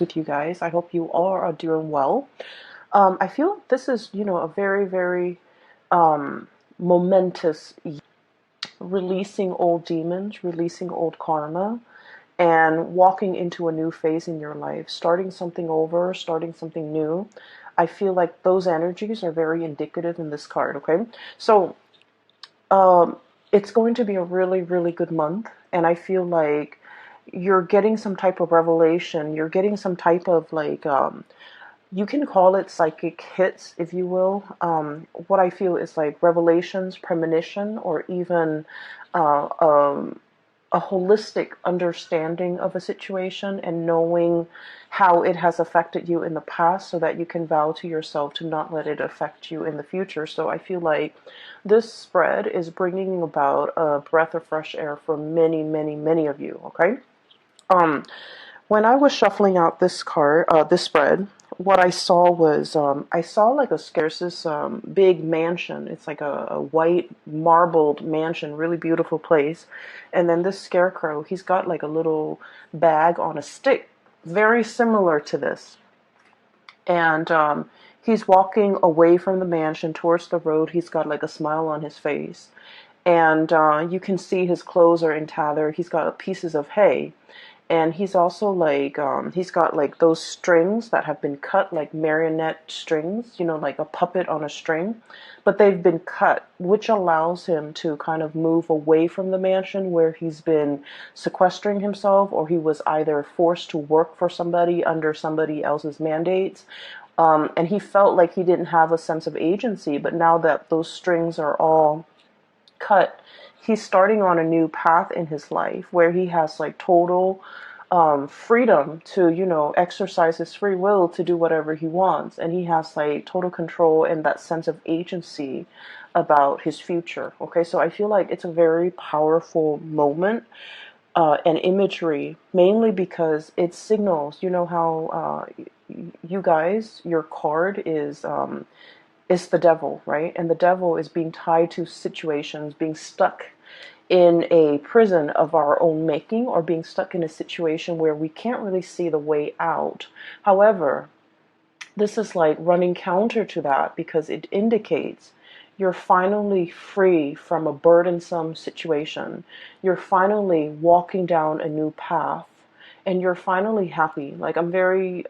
with you guys. I hope you all are doing well. I feel this is, a very, very momentous releasing old demons, releasing old karma, and walking into a new phase in your life, starting something over, starting something new. I feel like those energies are very indicative in this card, okay? So, um, it's going to be a really, really good month, and I feel like you're getting some type of revelation. You're getting some type of you can call it psychic hits, if you will. What I feel is like revelations, premonition, or even uh, um, a holistic understanding of a situation and knowing how it has affected you in the past so that you can vow to yourself to not let it affect you in the future. So I feel like this spread is bringing about a breath of fresh air for many, many, many of you, okay? Um, when I was shuffling out this spread, what I saw was I saw like there's this big mansion. It's like a white marbled mansion, really beautiful place. And then this scarecrow, he's got like a little bag on a stick, very similar to this. And he's walking away from the mansion towards the road. He's got like a smile on his face. And you can see his clothes are in tather. He's got pieces of hay, and he's also like he's got like those strings that have been cut, like marionette strings, like a puppet on a string, but they've been cut, which allows him to kind of move away from the mansion where he's been sequestering himself, or he was either forced to work for somebody under somebody else's mandates. And he felt like he didn't have a sense of agency, but now that those strings are all cut, he's starting on a new path in his life where he has like total freedom to, exercise his free will to do whatever he wants. And he has like total control and that sense of agency about his future. Okay, so I feel like it's a very powerful moment and imagery, mainly because it signals, how you guys, your card is the devil, right? And the devil is being tied to situations, being stuck in a prison of our own making, or being stuck in a situation where we can't really see the way out. However, this is like running counter to that because it indicates you're finally free from a burdensome situation. You're finally walking down a new path, and you're finally happy. Like, I'm very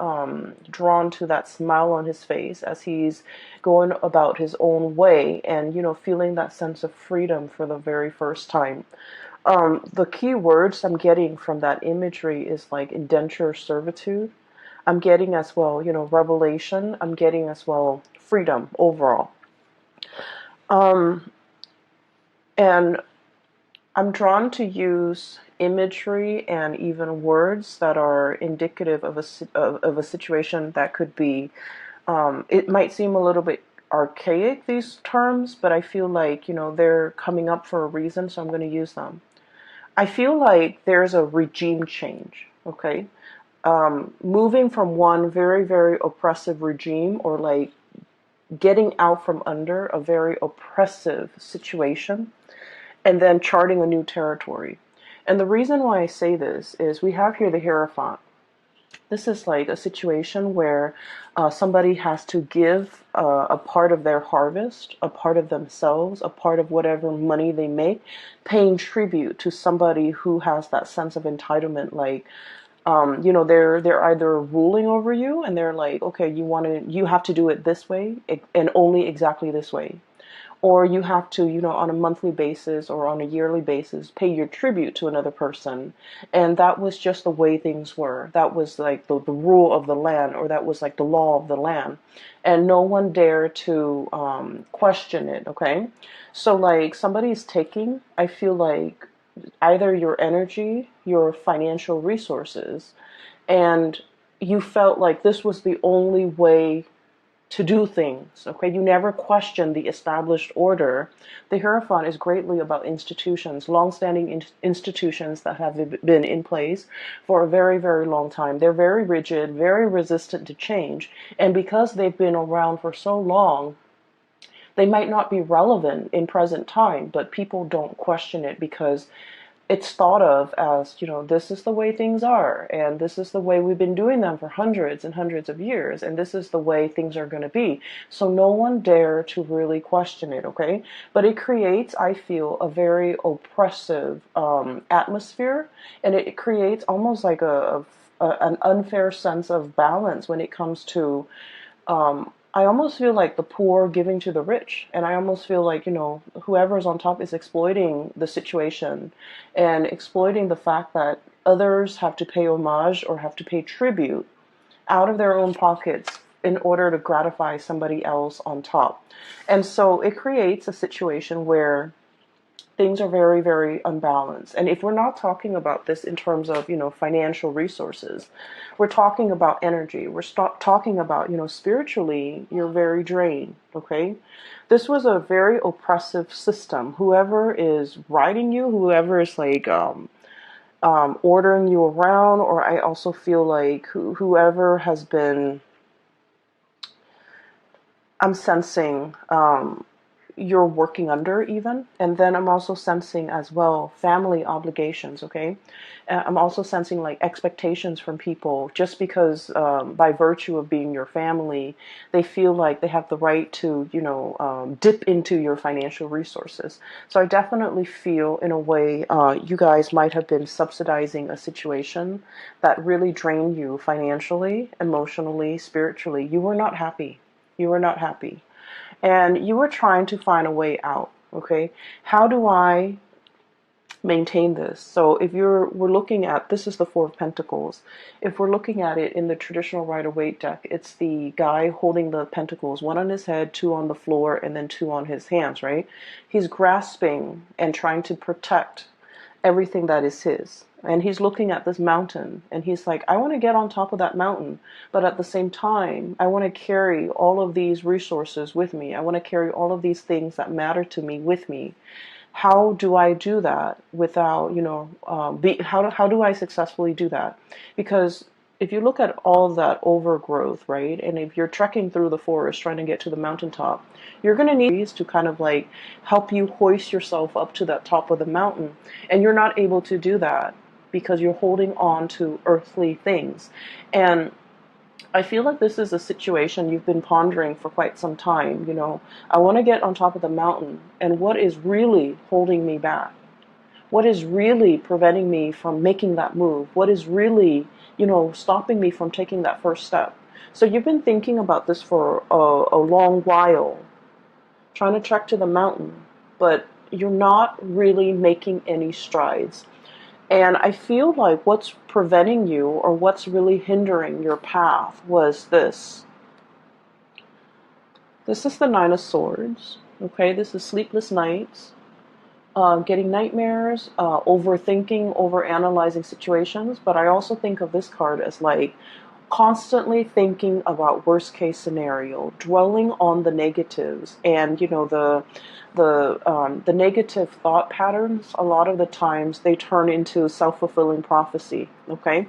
drawn to that smile on his face as he's going about his own way and, feeling that sense of freedom for the very first time. The key words I'm getting from that imagery is like indenture servitude. I'm getting as well, revelation. I'm getting as well freedom overall. Um, and I'm drawn to use imagery and even words that are indicative of a situation that could be, it might seem a little bit archaic, these terms, but I feel like, they're coming up for a reason, so I'm going to use them. I feel like there's a regime change, okay? Moving from one very, very oppressive regime, or like getting out from under a very oppressive situation, and then charting a new territory. And the reason why I say this is we have here the Hierophant. This is like a situation where somebody has to give a part of their harvest, a part of themselves, a part of whatever money they make, paying tribute to somebody who has that sense of entitlement. Like, they're either ruling over you, and they're like, okay, you have to do it this way and only exactly this way. Or you have to, on a monthly basis or on a yearly basis, pay your tribute to another person. And that was just the way things were. That was like the rule of the land, or that was like the law of the land. And no one dared to question it, okay? So like somebody's taking, I feel like, either your energy, your financial resources, and you felt like this was the only way to do things. Okay, you never question the established order. The Hierophant is greatly about institutions, long-standing institutions that have been in place for a very, very long time. They're very rigid, very resistant to change, and because they've been around for so long, they might not be relevant in present time, but people don't question it because it's thought of as, this is the way things are, and this is the way we've been doing them for hundreds and hundreds of years, and this is the way things are going to be. So no one dare to really question it, okay? But it creates, I feel, a very oppressive atmosphere, and it creates almost like an unfair sense of balance when it comes to I almost feel like the poor giving to the rich. And I almost feel like, whoever's on top is exploiting the situation and exploiting the fact that others have to pay homage or have to pay tribute out of their own pockets in order to gratify somebody else on top. And so it creates a situation where things are very, very unbalanced. And if we're not talking about this in terms of, financial resources, we're talking about energy. We're talking about, spiritually, you're very drained, okay? This was a very oppressive system. Whoever is writing you, whoever is like ordering you around, or I also feel like whoever has been, I'm sensing, you're working under even. And then I'm also sensing as well family obligations, okay? I'm also sensing like expectations from people just because by virtue of being your family, they feel like they have the right to, dip into your financial resources. So I definitely feel in a way you guys might have been subsidizing a situation that really drained you financially, emotionally, spiritually. You were not happy. You were not happy. And you were trying to find a way out, okay? How do I maintain this? So if we're looking at, this is the Four of Pentacles. If we're looking at it in the traditional Rider-Waite deck, it's the guy holding the pentacles, one on his head, two on the floor, and then two on his hands, right? He's grasping and trying to protect everything that is his. And he's looking at this mountain and he's like, I want to get on top of that mountain, but at the same time, I want to carry all of these resources with me. I want to carry all of these things that matter to me with me. How do I do that without, how do I successfully do that? Because if you look at all that overgrowth, right, and if you're trekking through the forest trying to get to the mountaintop, you're going to need trees to kind of like help you hoist yourself up to that top of the mountain. And you're not able to do that because you're holding on to earthly things. And I feel like this is a situation you've been pondering for quite some time. I want to get on top of the mountain, and what is really holding me back? What is really preventing me from making that move? What is really, stopping me from taking that first step? So you've been thinking about this for a long while, trying to trek to the mountain, but you're not really making any strides. And I feel like what's preventing you or what's really hindering your path was this. This is the Nine of Swords. Okay, this is sleepless nights, getting nightmares, overthinking, overanalyzing situations. But I also think of this card as like constantly thinking about worst case scenario, dwelling on the negatives, and the negative thought patterns. A lot of the times they turn into self-fulfilling prophecy. Okay,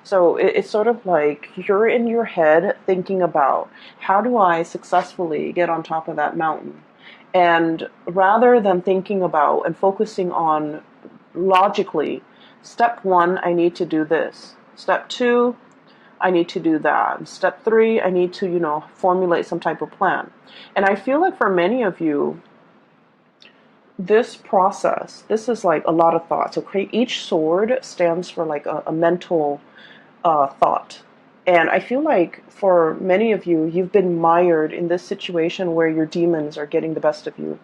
so it's sort of like you're in your head thinking about how do I successfully get on top of that mountain, and rather than thinking about and focusing on logically, step one, I need to do this. Step two, I need to do that. Step three, I need to, formulate some type of plan. And I feel like for many of you, this process, this is like a lot of thoughts, okay? Each sword stands for like a mental thought. And I feel like for many of you, you've been mired in this situation where your demons are getting the best of you.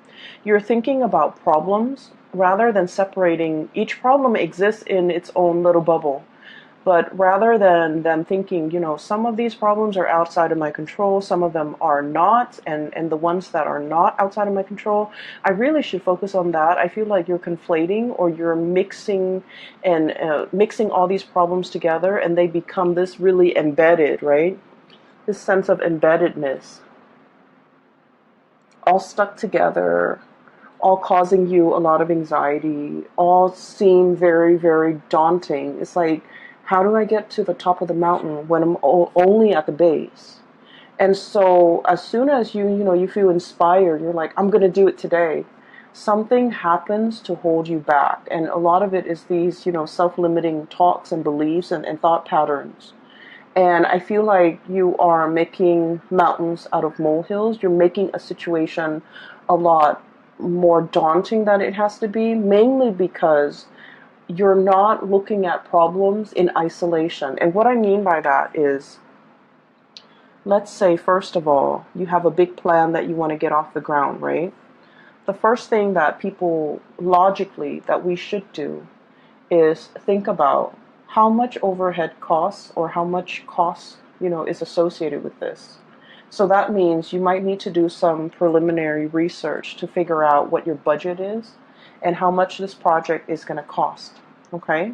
You're thinking about problems rather than separating. Each problem exists in its own little bubble. But rather than them thinking, some of these problems are outside of my control, some of them are not, and the ones that are not outside of my control, I really should focus on that. I feel like you're conflating or you're mixing all these problems together, and they become this really embedded, right? This sense of embeddedness, all stuck together, all causing you a lot of anxiety, all seem very, very daunting. It's like, how do I get to the top of the mountain when I'm only at the base? And so as soon as you feel inspired, you're like, I'm going to do it today. something happens to hold you back. And a lot of it is these, self-limiting talks and beliefs and thought patterns. And I feel like you are making mountains out of molehills. You're making a situation a lot more daunting than it has to be, mainly because you're not looking at problems in isolation. And what I mean by that is, let's say, first of all, you have a big plan that you want to get off the ground, right? The first thing that people logically that we should do is think about how much overhead costs or how much costs, is associated with this. So that means you might need to do some preliminary research to figure out what your budget is and how much this project is going to cost. Okay?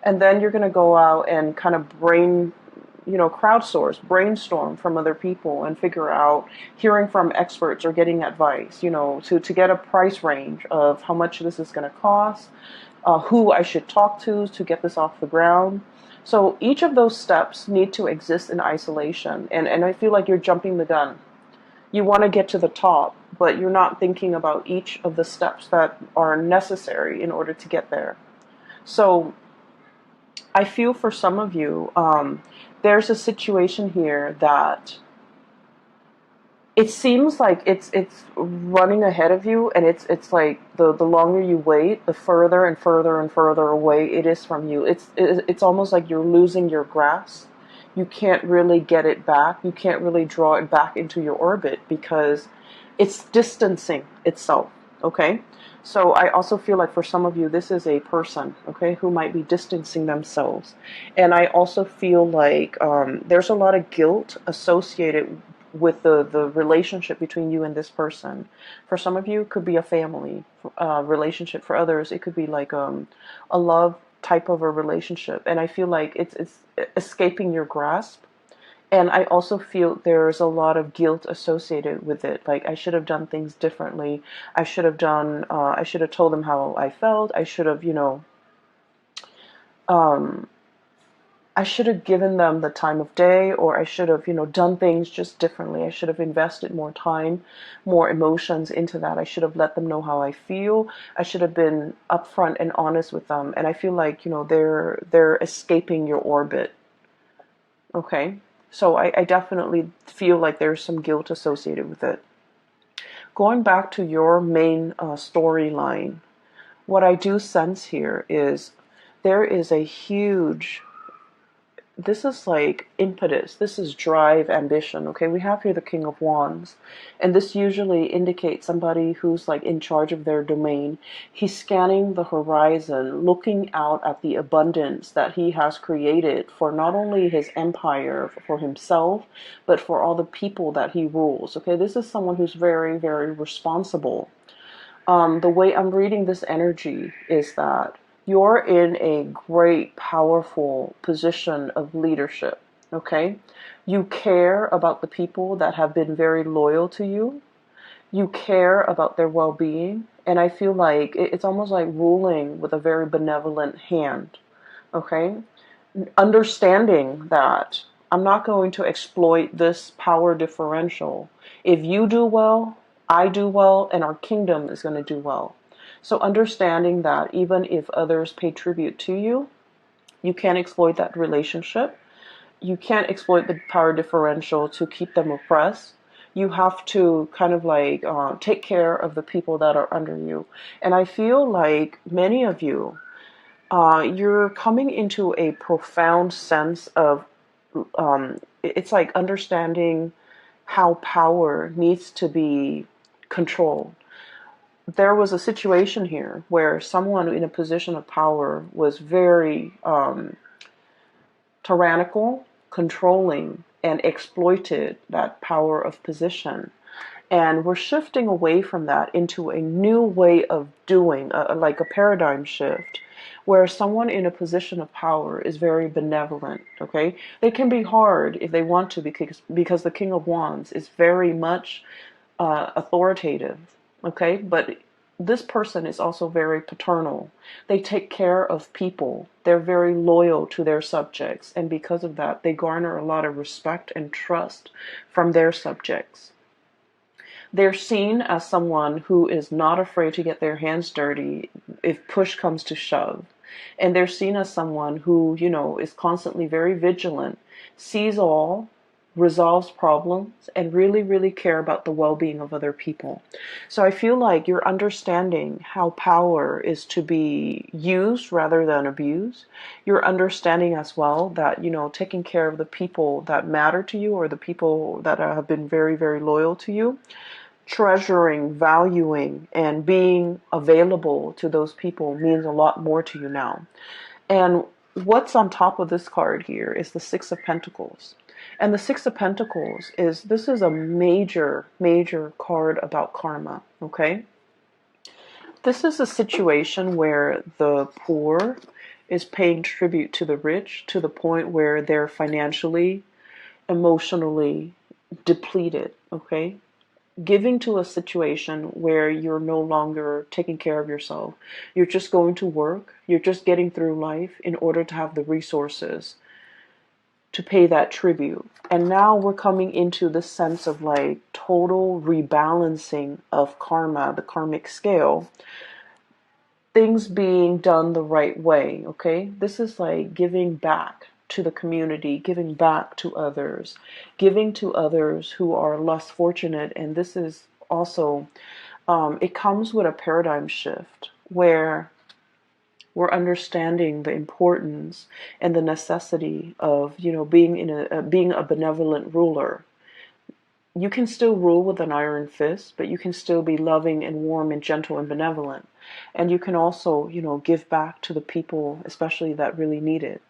And then you're going to go out and kind of crowdsource, brainstorm from other people and figure out, hearing from experts or getting advice, to get a price range of how much this is going to cost, who I should talk to get this off the ground. So each of those steps need to exist in isolation. And I feel like you're jumping the gun. You want to get to the top, but you're not thinking about each of the steps that are necessary in order to get there. So I feel for some of you, there's a situation here that it seems like it's running ahead of you, and it's like the longer you wait, the further and further and further away it is from you. It's almost like you're losing your grasp. You can't really get it back. You can't really draw it back into your orbit because it's distancing itself. Okay? So I also feel like for some of you, this is a person, okay, who might be distancing themselves. And I also feel like there's a lot of guilt associated with the relationship between you and this person. For some of you, it could be a family relationship. For others, it could be like a love type of a relationship. And I feel like it's escaping your grasp. And I also feel there's a lot of guilt associated with it. Like, I should have done things differently. I should have told them how I felt. I should have, um, I should have given them the time of day, or I should have, done things just differently. I should have invested more time, more emotions into that. I should have let them know how I feel. I should have been upfront and honest with them. And I feel like, they're escaping your orbit. Okay? So I definitely feel like there's some guilt associated with it. Going back to your main storyline, what I do sense here is there is a huge, this is like impetus, this is drive, ambition. Okay, we have here the King of Wands, and this usually indicates somebody who's like in charge of their domain. He's scanning the horizon, looking out at the abundance that he has created for not only his empire, for himself, but for all the people that he rules. Okay, this is someone who's very, very responsible. The way I'm reading this energy is that you're in a great, powerful position of leadership, okay? You care about the people that have been very loyal to you. You care about their well-being. And I feel like it's almost like ruling with a very benevolent hand, okay? Understanding that I'm not going to exploit this power differential. If you do well, I do well, and our kingdom is going to do well. So understanding that even if others pay tribute to you, you can't exploit that relationship. You can't exploit the power differential to keep them oppressed. You have to kind of like take care of the people that are under you. And I feel like many of you, you're coming into a profound sense of, it's like understanding how power needs to be controlled. There was a situation here where someone in a position of power was very tyrannical, controlling, and exploited that power of position. And we're shifting away from that into a new way of doing, like a paradigm shift, where someone in a position of power is very benevolent, okay? They can be hard if they want to, because the King of Wands is very much authoritative, okay? But this person is also very paternal. They take care of people. They're very loyal to their subjects. And because of that, they garner a lot of respect and trust from their subjects. They're seen as someone who is not afraid to get their hands dirty if push comes to shove. And they're seen as someone who, is constantly very vigilant, sees all, resolves problems, and really, really care about the well-being of other people. So I feel like you're understanding how power is to be used rather than abused. You're understanding as well that, taking care of the people that matter to you or the people that have been very, very loyal to you, treasuring, valuing, and being available to those people means a lot more to you now. And what's on top of this card here is the Six of Pentacles. And the Six of Pentacles this is a major, major card about karma, okay? This is a situation where the poor is paying tribute to the rich to the point where they're financially, emotionally depleted, okay? Giving to a situation where you're no longer taking care of yourself. You're just going to work. You're just getting through life in order to have the resources to pay that tribute. And now we're coming into the sense of like total rebalancing of karma, the karmic scale. Things being done the right way, okay? This is like giving back to the community, giving back to others, giving to others who are less fortunate. And this is also, it comes with a paradigm shift where we're understanding the importance and the necessity of, being a benevolent ruler. You can still rule with an iron fist, but you can still be loving and warm and gentle and benevolent. And you can also, give back to the people, especially that really need it.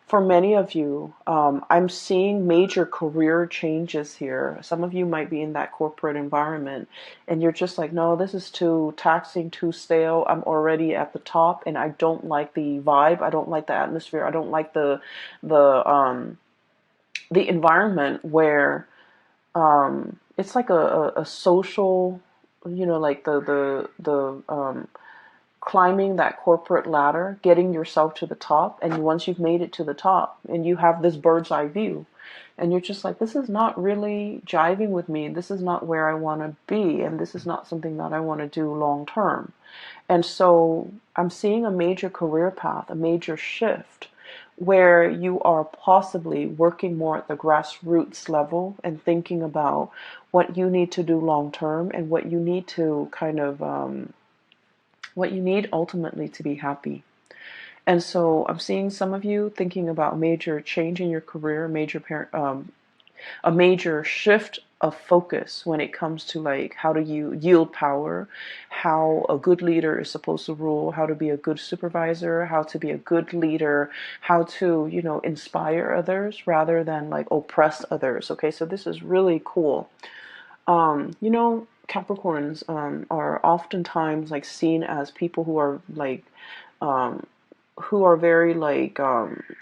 For many of you, I'm seeing major career changes here. Some of you might be in that corporate environment and you're just like, no, this is too taxing, too stale. I'm already at the top and I don't like the vibe. I don't like the atmosphere. I don't like the environment where it's like a social, like the climbing that corporate ladder, getting yourself to the top, and once you've made it to the top and you have this bird's eye view and you're just like, this is not really jiving with me, this is not where I want to be, and this is not something that I want to do long term. And so I'm seeing a major career path, a major shift where you are possibly working more at the grassroots level and thinking about what you need to do long term and what you need to kind of what you need ultimately to be happy. And so I'm seeing some of you thinking about a major change in your career, a major shift of focus when it comes to like how do you yield power, how a good leader is supposed to rule, how to be a good supervisor, how to be a good leader, how to, inspire others rather than like oppress others. Okay, so this is really cool. Capricorns are oftentimes like seen as people who are like who are very like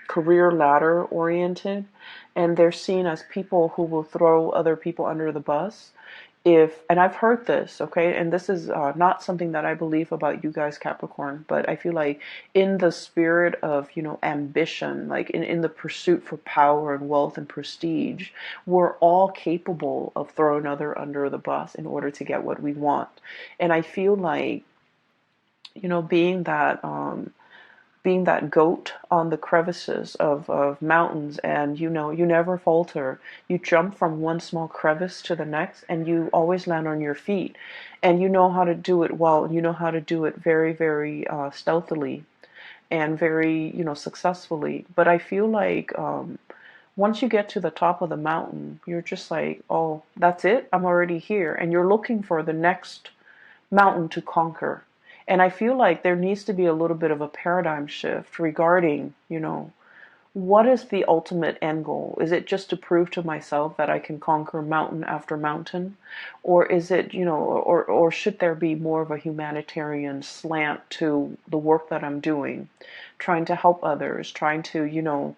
career ladder oriented, and they're seen as people who will throw other people under the bus. And I've heard this, okay, and this is not something that I believe about you guys, Capricorn, but I feel like in the spirit of, ambition, like in the pursuit for power and wealth and prestige, we're all capable of throwing other under the bus in order to get what we want. And I feel like, being that goat on the crevices of mountains, and you never falter. You jump from one small crevice to the next and you always land on your feet, and you know how to do it well. You know how to do it very, very stealthily and very, successfully. But I feel like once you get to the top of the mountain, you're just like, oh, that's it, I'm already here, and you're looking for the next mountain to conquer. And I feel like there needs to be a little bit of a paradigm shift regarding, what is the ultimate end goal? Is it just to prove to myself that I can conquer mountain after mountain? Or is it, or should there be more of a humanitarian slant to the work that I'm doing, trying to help others, trying to,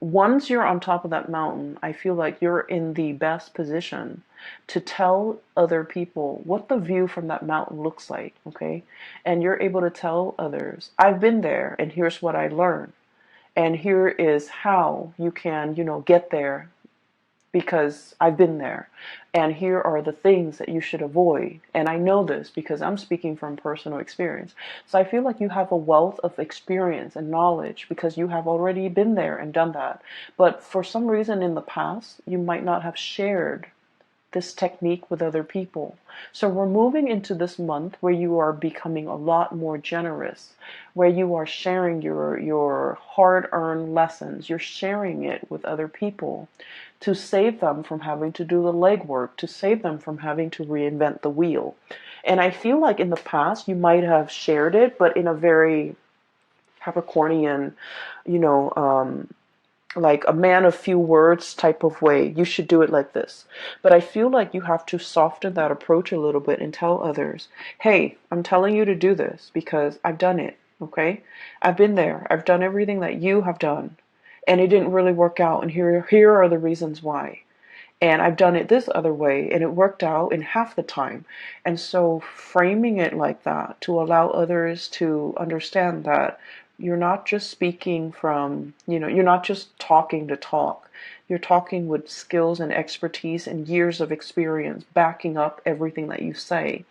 once you're on top of that mountain, I feel like you're in the best position to tell other people what the view from that mountain looks like, okay? And you're able to tell others, I've been there and here's what I learned. And here is how you can, get there because I've been there. And here are the things that you should avoid. And I know this because I'm speaking from personal experience. So I feel like you have a wealth of experience and knowledge because you have already been there and done that. But for some reason in the past, you might not have shared this technique with other people. So we're moving into this month where you are becoming a lot more generous, where you are sharing your hard-earned lessons. You're sharing it with other people to save them from having to do the legwork, to save them from having to reinvent the wheel. And I feel like in the past you might have shared it, but in a very Capricornian, you know, like a man of few words type of way. You should do it like this. But I feel like you have to soften that approach a little bit and tell others, hey, I'm telling you to do this because I've done it. Okay? I've been there. I've done everything that you have done. And it didn't really work out. And here are the reasons why. And I've done it this other way and it worked out in half the time. And so framing it like that to allow others to understand that you're not just speaking from, you're not just talking to talk. You're talking with skills and expertise and years of experience backing up everything that you say.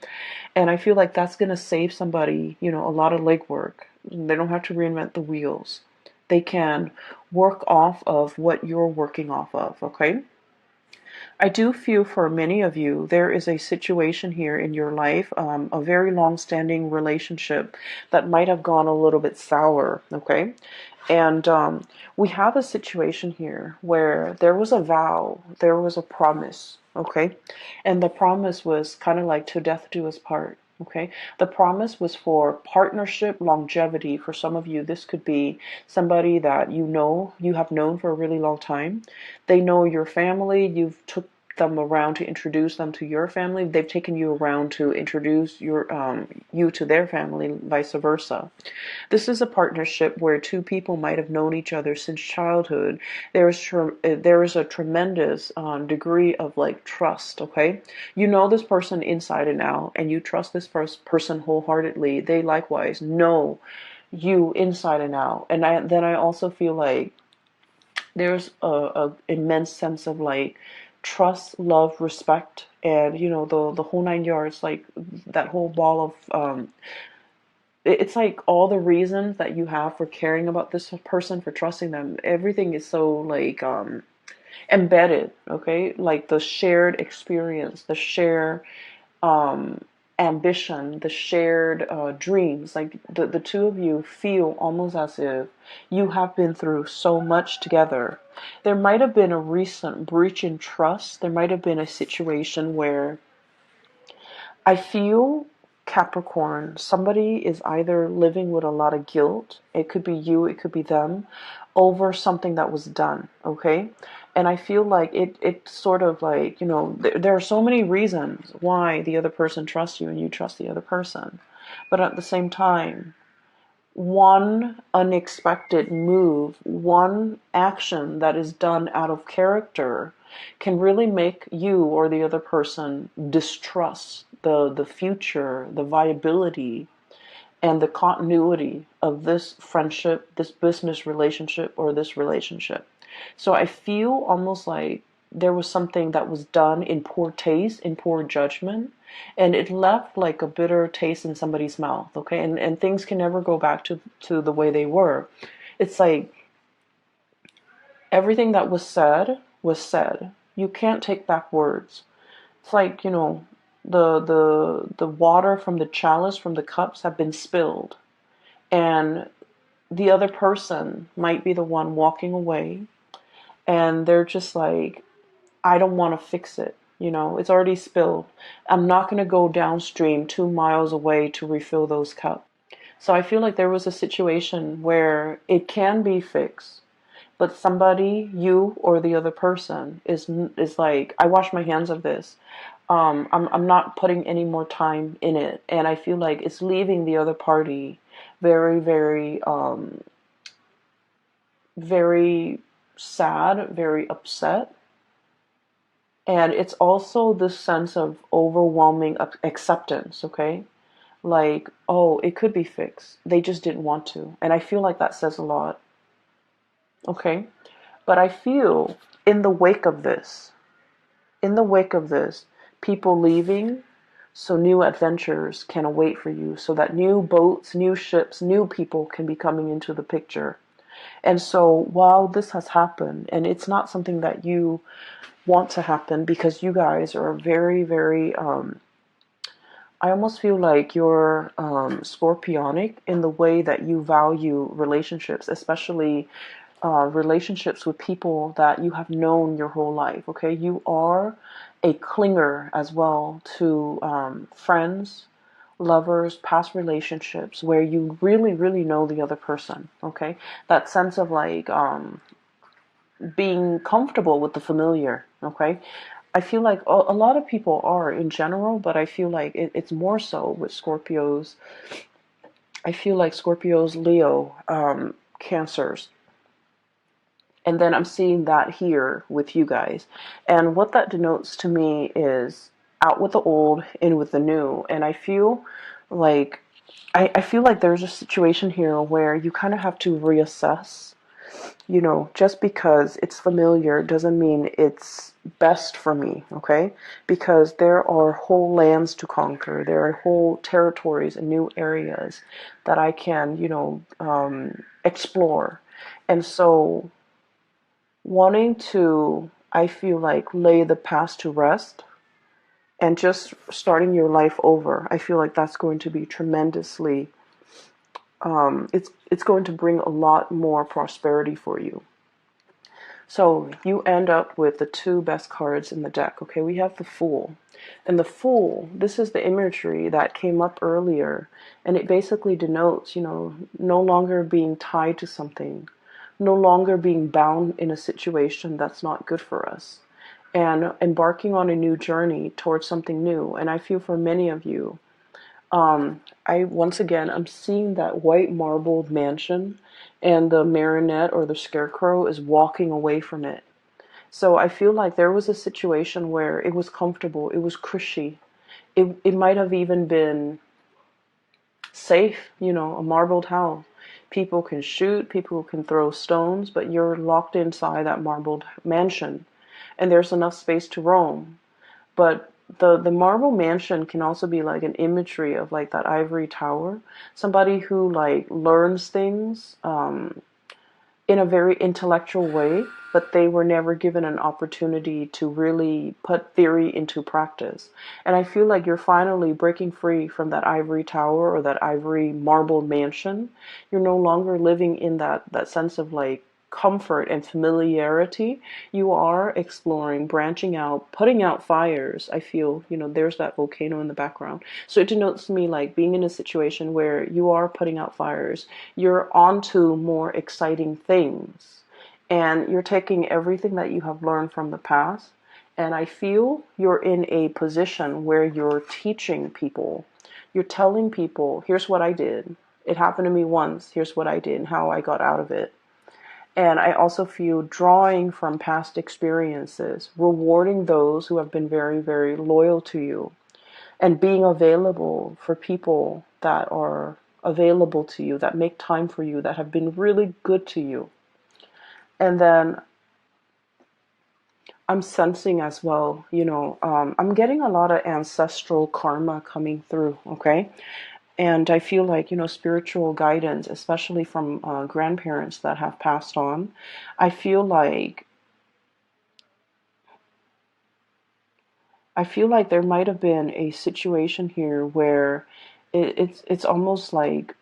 And I feel like that's going to save somebody, a lot of legwork. They don't have to reinvent the wheels. They can work off of what you're working off of, okay? I do feel for many of you, there is a situation here in your life, a very long-standing relationship that might have gone a little bit sour, okay? And we have a situation here where there was a vow, there was a promise, okay? And the promise was kind of like to death do us part. Okay, the promise was for partnership longevity. For some of you, this could be somebody that you have known for a really long time. They know your family. You've took them around to introduce them to your family. They've taken you around to introduce you to their family, vice versa. This is a partnership where two people might have known each other since childhood. There is a tremendous degree of like trust. Okay, you know this person inside and out, and you trust this person wholeheartedly. They likewise know you inside and out. And then I also feel like there's a immense sense of like trust, love, respect, and the whole nine yards, like that whole ball of it's like all the reasons that you have for caring about this person, for trusting them. Everything is so like embedded, okay? Like the shared experience, the shared ambition, the shared dreams. Like the two of you feel almost as if you have been through so much together. There might have been a recent breach in trust. There might have been a situation where I feel Capricorn, somebody is either living with a lot of guilt, it could be you, it could be them, over something that was done, okay? And I feel like it's sort of like, there are so many reasons why the other person trusts you and you trust the other person. But at the same time, one unexpected move, one action that is done out of character can really make you or the other person distrust the future, the viability, and the continuity of this friendship, this business relationship, or this relationship. So I feel almost like there was something that was done in poor taste, in poor judgment, and it left like a bitter taste in somebody's mouth, okay? And things can never go back to the way they were. It's like everything that was said was said. You can't take back words. It's like, the water from the chalice, from the cups have been spilled. And the other person might be the one walking away. And they're just like, I don't want to fix it. It's already spilled. I'm not going to go downstream 2 miles away to refill those cups. So I feel like there was a situation where it can be fixed, but somebody, you or the other person, is like, I wash my hands of this. I'm not putting any more time in it, and I feel like it's leaving the other party very, very, very sad, very upset. And it's also this sense of overwhelming acceptance, okay? Like, oh, it could be fixed. They just didn't want to. And I feel like that says a lot, okay? But I feel in the wake of this, in the wake of this, people leaving, so new adventures can await for you, so that new boats, new ships, new people can be coming into the picture. And so while this has happened, and it's not something that you want to happen because you guys are very, very, I almost feel like you're scorpionic in the way that you value relationships, especially relationships with people that you have known your whole life. Okay, you are a clinger as well to friends, lovers, past relationships where you really, really know the other person. Okay, that sense of like being comfortable with the familiar. Okay, I feel like a lot of people are in general, but I feel like it's more so with Scorpios. I feel like Scorpios, Leo, Cancers. And then I'm seeing that here with you guys. And what that denotes to me is out with the old, in with the new. And I feel like I feel like there's a situation here where you kind of have to reassess. You know, just because it's familiar doesn't mean it's best for me, okay? Because there are whole lands to conquer. There are whole territories and new areas that I can, explore. And so wanting to, I feel like, lay the past to rest and just starting your life over, I feel like that's going to be tremendously, it's going to bring a lot more prosperity for you. So you end up with the two best cards in the deck. Okay, we have the Fool. And the Fool, this is the imagery that came up earlier. And it basically denotes, no longer being tied to something, no longer being bound in a situation that's not good for us, and embarking on a new journey towards something new. And I feel for many of you, I'm seeing that white marbled mansion, and the marionette or the scarecrow is walking away from it. So I feel like there was a situation where it was comfortable, it was cushy, it might have even been safe, a marbled house. People can shoot, people can throw stones, but you're locked inside that marbled mansion, and there's enough space to roam. But the marble mansion can also be like an imagery of like that ivory tower, somebody who like learns things in a very intellectual way, but they were never given an opportunity to really put theory into practice. And I feel like you're finally breaking free from that ivory tower or that ivory marble mansion. You're no longer living in that sense of like comfort and familiarity. You are exploring, branching out, putting out fires. I feel, there's that volcano in the background. So it denotes to me like being in a situation where you are putting out fires. You're onto more exciting things. And you're taking everything that you have learned from the past. And I feel you're in a position where you're teaching people. You're telling people, here's what I did. It happened to me once. Here's what I did and how I got out of it. And I also feel drawing from past experiences, rewarding those who have been very, very loyal to you, and being available for people that are available to you, that make time for you, that have been really good to you. And then I'm sensing as well, I'm getting a lot of ancestral karma coming through, okay? And I feel like, spiritual guidance, especially from grandparents that have passed on, I feel like there might have been a situation here where it's almost like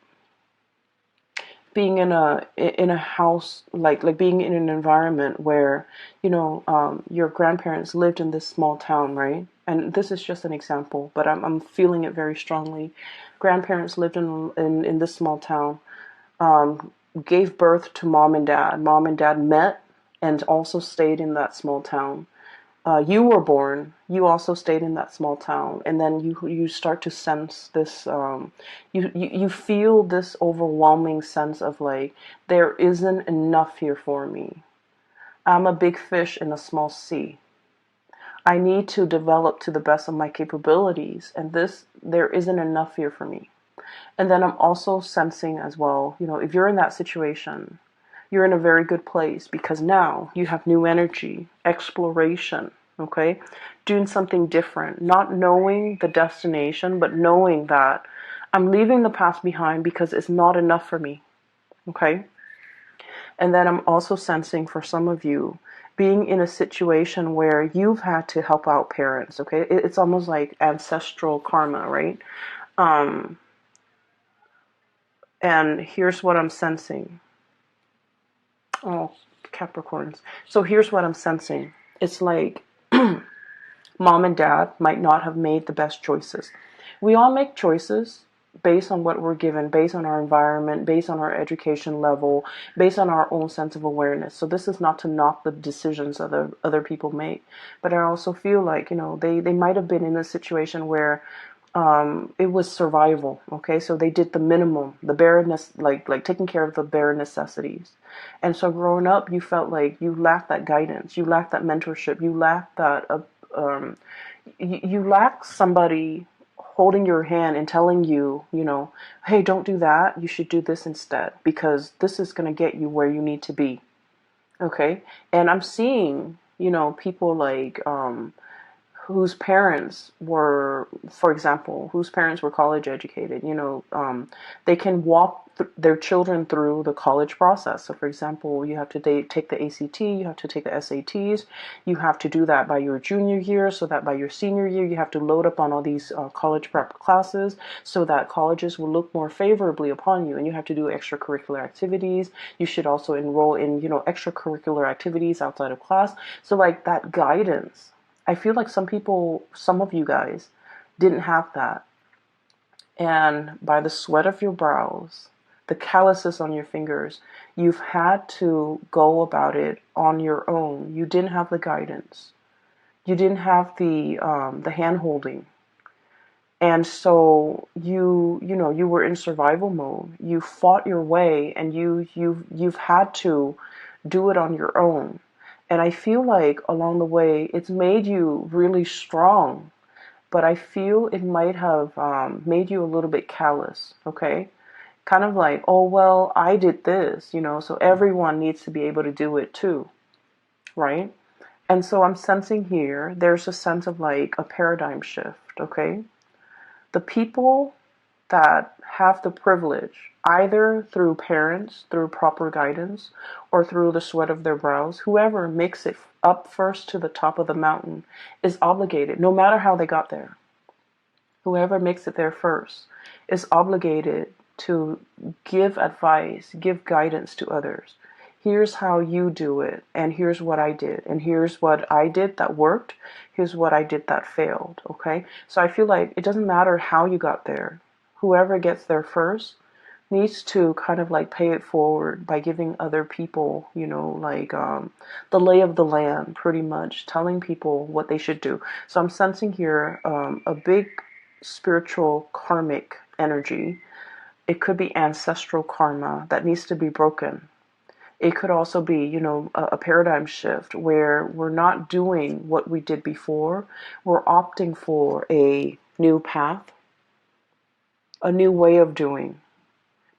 being in a house, like being in an environment where your grandparents lived in this small town, right? And this is just an example, but I'm feeling it very strongly. Grandparents lived in this small town, gave birth to mom and dad. Mom and dad met and also stayed in that small town. You were born, you also stayed in that small town, and then you start to sense this, you feel this overwhelming sense of like, there isn't enough here for me. I'm a big fish in a small sea. I need to develop to the best of my capabilities, and there isn't enough here for me. And then I'm also sensing as well, if you're in that situation, You're in a very good place because now you have new energy, exploration, okay? Doing something different, not knowing the destination, but knowing that I'm leaving the past behind because it's not enough for me, okay? And then I'm also sensing for some of you being in a situation where you've had to help out parents, okay? It's almost like ancestral karma, right? Um, and here's what I'm sensing. Oh, Capricorns. So here's what I'm sensing. It's like mom and dad might not have made the best choices. We all make choices based on what we're given, based on our environment, based on our education level, based on our own sense of awareness. So this is not to knock the decisions other people make, but I also feel like, they might have been in a situation where it was survival. Okay, so they did the minimum, the bare like taking care of the bare necessities. And so growing up, you felt like you lacked that guidance, you lacked that mentorship, you lacked that um, you lack somebody holding your hand and telling you, hey, don't do that. You should do this instead because this is going to get you where you need to be. Okay. And I'm seeing, people like, whose parents were, for example, whose parents were college educated, they can walk their children through the college process. So, for example, you have to take the ACT, you have to take the SATs, you have to do that by your junior year, so that by your senior year, you have to load up on all these college prep classes, so that colleges will look more favorably upon you, and you have to do extracurricular activities. You should also enroll in, extracurricular activities outside of class. So, like that guidance. I feel like some of you guys didn't have that. And by the sweat of your brows, the calluses on your fingers, you've had to go about it on your own. You didn't have the guidance. You didn't have the hand holding. And so you were in survival mode. You fought your way, and you've had to do it on your own. And I feel like along the way, it's made you really strong, but I feel it might have made you a little bit callous, okay? Kind of like, oh, well, I did this, so everyone needs to be able to do it too, right? And so I'm sensing here, there's a sense of like a paradigm shift, okay? The people that have the privilege, either through parents, through proper guidance, or through the sweat of their brows, whoever makes it up first to the top of the mountain is obligated, no matter how they got there. Whoever makes it there first is obligated to give advice, give guidance to others. Here's how you do it, and here's what I did, and here's what I did that worked, here's what I did that failed, okay? So I feel like it doesn't matter how you got there. Whoever gets there first needs to kind of like pay it forward by giving other people, the lay of the land, pretty much, telling people what they should do. So I'm sensing here a big spiritual karmic energy. It could be ancestral karma that needs to be broken. It could also be, a paradigm shift where we're not doing what we did before. We're opting for a new path, a new way of doing.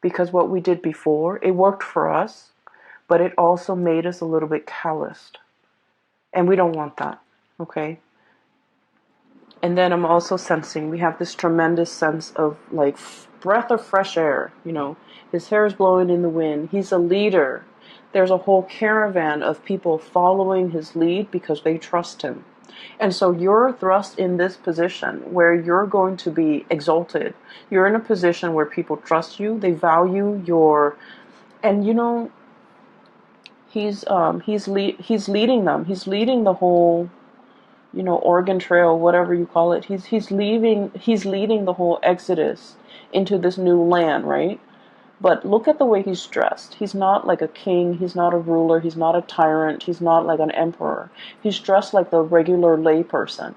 Because what we did before, it worked for us, but it also made us a little bit calloused. And we don't want that, okay? And then I'm also sensing we have this tremendous sense of like breath of fresh air. His hair is blowing in the wind. He's a leader. There's a whole caravan of people following his lead because they trust him. And so you're thrust in this position where you're going to be exalted. You're in a position where people trust you. They value your, and he's leading them. He's leading the whole Oregon Trail, whatever you call it. He's leading the whole exodus into this new land, right? But look at the way he's dressed. He's not like a king, he's not a ruler, he's not a tyrant, he's not like an emperor. He's dressed like the regular layperson.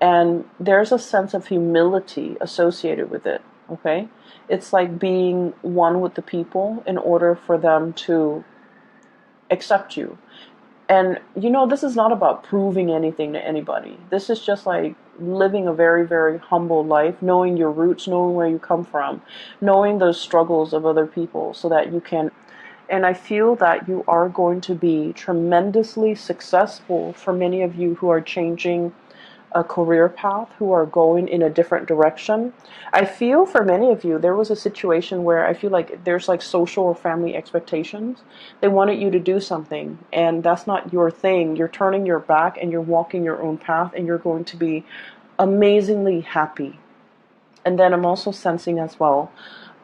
And there's a sense of humility associated with it, okay? It's like being one with the people in order for them to accept you. And this is not about proving anything to anybody. This is just like living a very, very humble life, knowing your roots, knowing where you come from, knowing the struggles of other people so that you can And I feel that you are going to be tremendously successful for many of you who are changing a career path, who are going in a different direction. I feel for many of you, there was a situation where I feel like there's like social or family expectations. They wanted you to do something, and that's not your thing. You're turning your back and you're walking your own path, and you're going to be amazingly happy. And then I'm also sensing as well,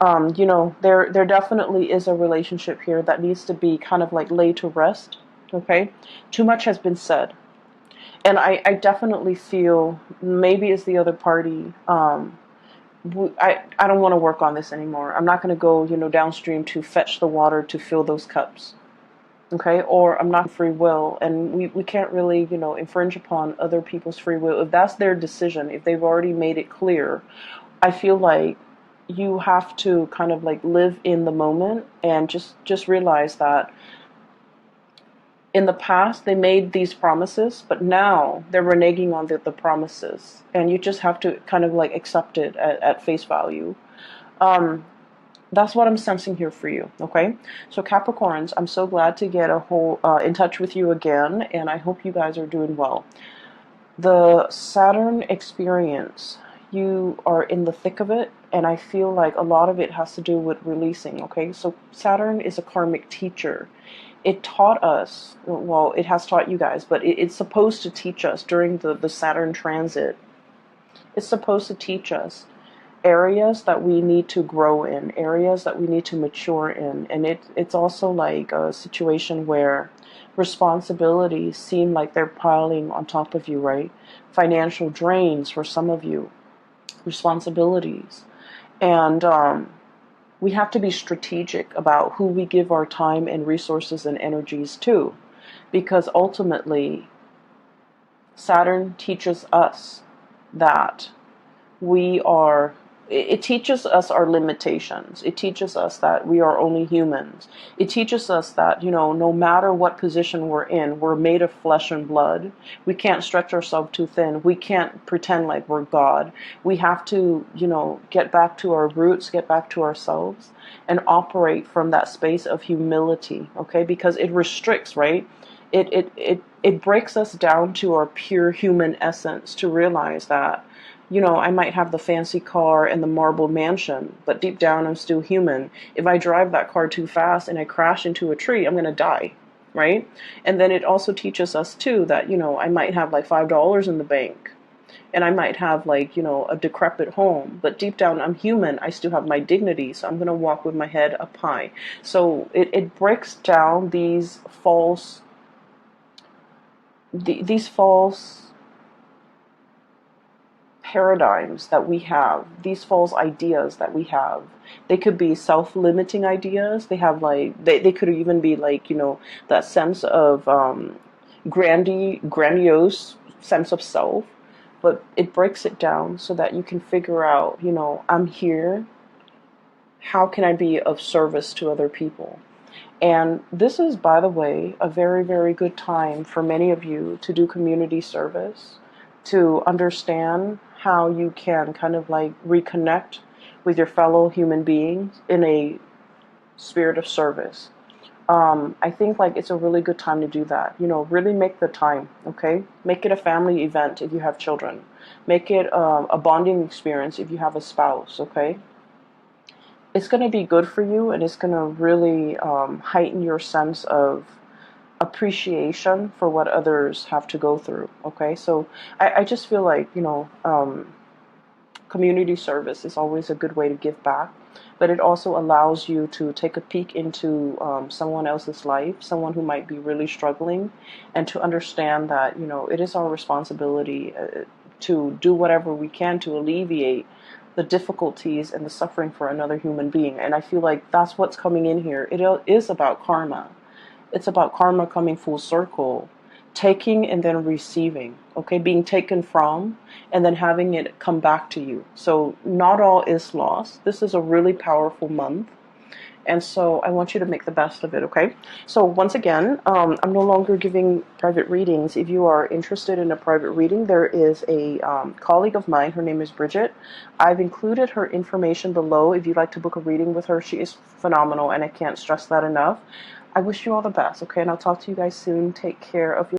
there definitely is a relationship here that needs to be kind of like laid to rest. Okay, too much has been said, and I definitely feel maybe it's the other party. I don't want to work on this anymore. I'm not going to go, downstream to fetch the water to fill those cups. Okay, or I'm not free will, and we can't really, infringe upon other people's free will. If that's their decision, if they've already made it clear, I feel like you have to kind of like live in the moment and just realize that in the past they made these promises, but now they're reneging on the promises, and you just have to kind of like accept it at face value. That's what I'm sensing here for you. Okay, so Capricorns, I'm so glad to get in touch with you again, and I hope you guys are doing well. The Saturn experience, you are in the thick of it, and I feel like a lot of it has to do with releasing. Okay, so Saturn is a karmic teacher. It taught us, well, it has taught you guys, but it's supposed to teach us during the Saturn transit. It's supposed to teach us areas that we need to grow in, areas that we need to mature in. And it's also like a situation where responsibilities seem like they're piling on top of you, right? Financial drains for some of you, responsibilities. And we have to be strategic about who we give our time and resources and energies to, because ultimately Saturn teaches us that it teaches us our limitations. It teaches us that we are only humans. It teaches us that, no matter what position we're in, we're made of flesh and blood. We can't stretch ourselves too thin. We can't pretend like we're God. We have to, get back to our roots, get back to ourselves, and operate from that space of humility, okay? Because it restricts, right? It breaks us down to our pure human essence to realize that, I might have the fancy car and the marble mansion, but deep down I'm still human. If I drive that car too fast and I crash into a tree, I'm going to die, right? And then it also teaches us too that, I might have like $5 in the bank, and I might have like, a decrepit home, but deep down I'm human. I still have my dignity, so I'm going to walk with my head up high. So it breaks down these false paradigms that we have, these false ideas that we have. They could be self-limiting ideas. They have like they could even be like, that sense of grandiose sense of self. But it breaks it down so that you can figure out, I'm here. How can I be of service to other people? And this is, by the way, a very, very good time for many of you to do community service, to understand how you can kind of like reconnect with your fellow human beings in a spirit of service. I think like it's a really good time to do that. Really make the time, okay? Make it a family event if you have children. Make it a bonding experience if you have a spouse, okay? It's going to be good for you, and it's going to really heighten your sense of appreciation for what others have to go through. Okay, so I just feel like, community service is always a good way to give back, but it also allows you to take a peek into someone else's life, someone who might be really struggling, and to understand that, it is our responsibility to do whatever we can to alleviate the difficulties and the suffering for another human being. And I feel like that's what's coming in here. It is about karma. It's about karma coming full circle, taking and then receiving, okay? Being taken from and then having it come back to you. So not all is lost. This is a really powerful month. And so I want you to make the best of it, okay? So once again, I'm no longer giving private readings. If you are interested in a private reading, there is a colleague of mine. Her name is Bridget. I've included her information below if you'd like to book a reading with her. She is phenomenal, and I can't stress that enough. I wish you all the best, okay? And I'll talk to you guys soon. Take care of your